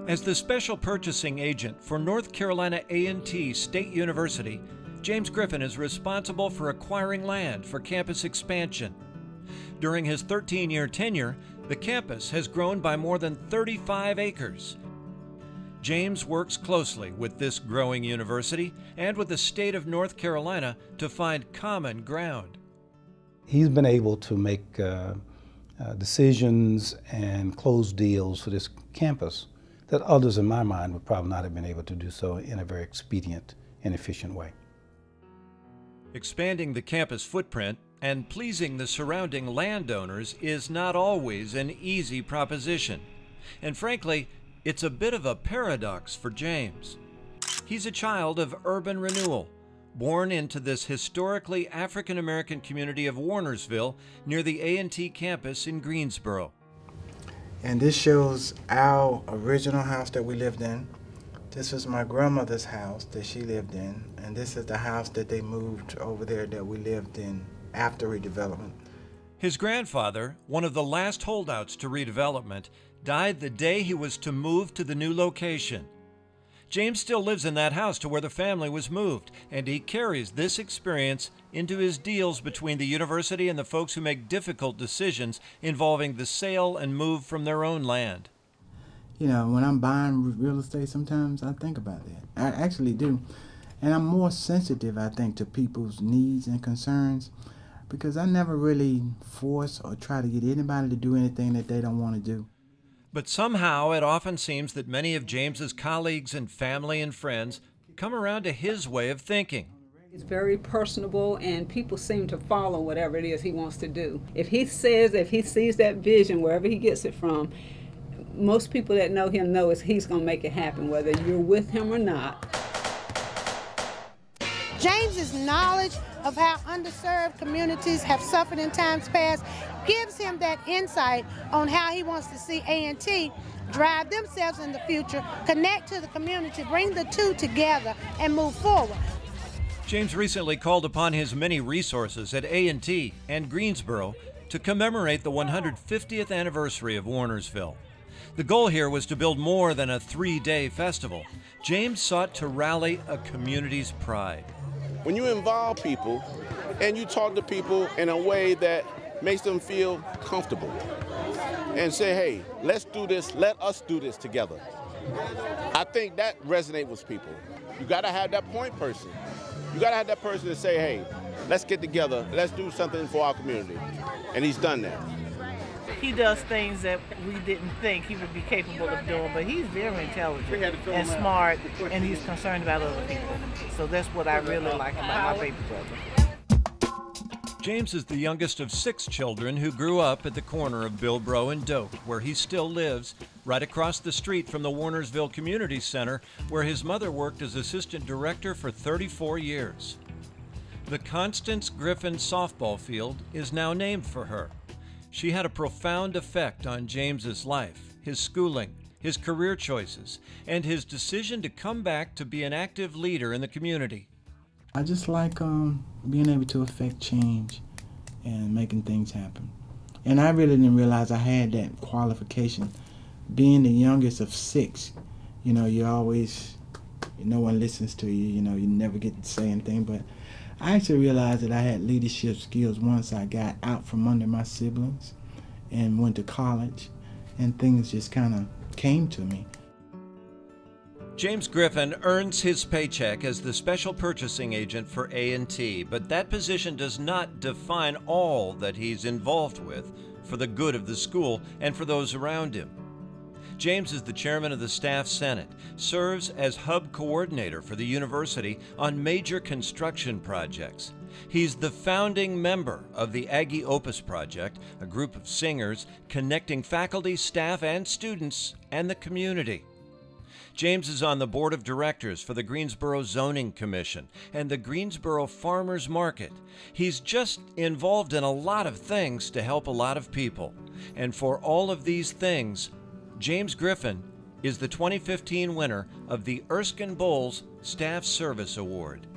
As the special purchasing agent for North Carolina A&T State University, James Griffin is responsible for acquiring land for campus expansion. During his 13-year tenure, the campus has grown by more than 35 acres. James works closely with this growing university and with the state of North Carolina to find common ground. He's been able to make decisions and close deals for this campus that others in my mind would probably not have been able to do so in a very expedient and efficient way. Expanding the campus footprint and pleasing the surrounding landowners is not always an easy proposition. And frankly, it's a bit of a paradox for James. He's a child of urban renewal, born into this historically African-American community of Warnersville near the A&T campus in Greensboro. And this shows our original house that we lived in. This was my grandmother's house that she lived in, and this is the house that they moved over there that we lived in after redevelopment. His grandfather, one of the last holdouts to redevelopment, died the day he was to move to the new location. James still lives in that house to where the family was moved, and he carries this experience into his deals between the university and the folks who make difficult decisions involving the sale and move from their own land. You know, when I'm buying real estate, sometimes I think about that. I actually do. And I'm more sensitive, I think, to people's needs and concerns because I never really force or try to get anybody to do anything that they don't want to do. But somehow it often seems that many of James's colleagues and family and friends come around to his way of thinking. He's very personable, and people seem to follow whatever it is he wants to do. If he sees that vision, wherever he gets it from, most people that know him know he's going to make it happen, whether you're with him or not. James's knowledge of how underserved communities have suffered in times past gives him that insight on how he wants to see A&T drive themselves in the future, connect to the community, bring the two together, and move forward. James recently called upon his many resources at A&T and Greensboro to commemorate the 150th anniversary of Warnersville. The goal here was to build more than a 3-day festival. James sought to rally a community's pride. When you involve people and you talk to people in a way that makes them feel comfortable and say, hey, let's do this, let us do this together. I think that resonates with people. You gotta have that point person. You gotta have that person to say, hey, let's get together, let's do something for our community. And he's done that. He does things that we didn't think he would be capable of doing, but he's very intelligent and smart, and he's concerned about other people. So that's what I really like about my baby brother. James is the youngest of 6 children who grew up at the corner of Bilbro and Doak, where he still lives, right across the street from the Warnersville Community Center, where his mother worked as assistant director for 34 years. The Constance Griffin softball field is now named for her. She had a profound effect on James's life, his schooling, his career choices, and his decision to come back to be an active leader in the community. I just like being able to affect change and making things happen. And I really didn't realize I had that qualification. Being the youngest of 6, you know, no one listens to you, you know, you never get to say anything, but I actually realized that I had leadership skills once I got out from under my siblings and went to college, and things just kind of came to me. James Griffin earns his paycheck as the special purchasing agent for A&T, but that position does not define all that he's involved with for the good of the school and for those around him. James is the chairman of the Staff Senate, serves as hub coordinator for the university on major construction projects. He's the founding member of the Aggie Opus Project, a group of singers connecting faculty, staff, and students and the community. James is on the board of directors for the Greensboro Zoning Commission and the Greensboro Farmers Market. He's just involved in a lot of things to help a lot of people. And for all of these things, James Griffin is the 2015 winner of the Erskine Bowles Staff Service Award.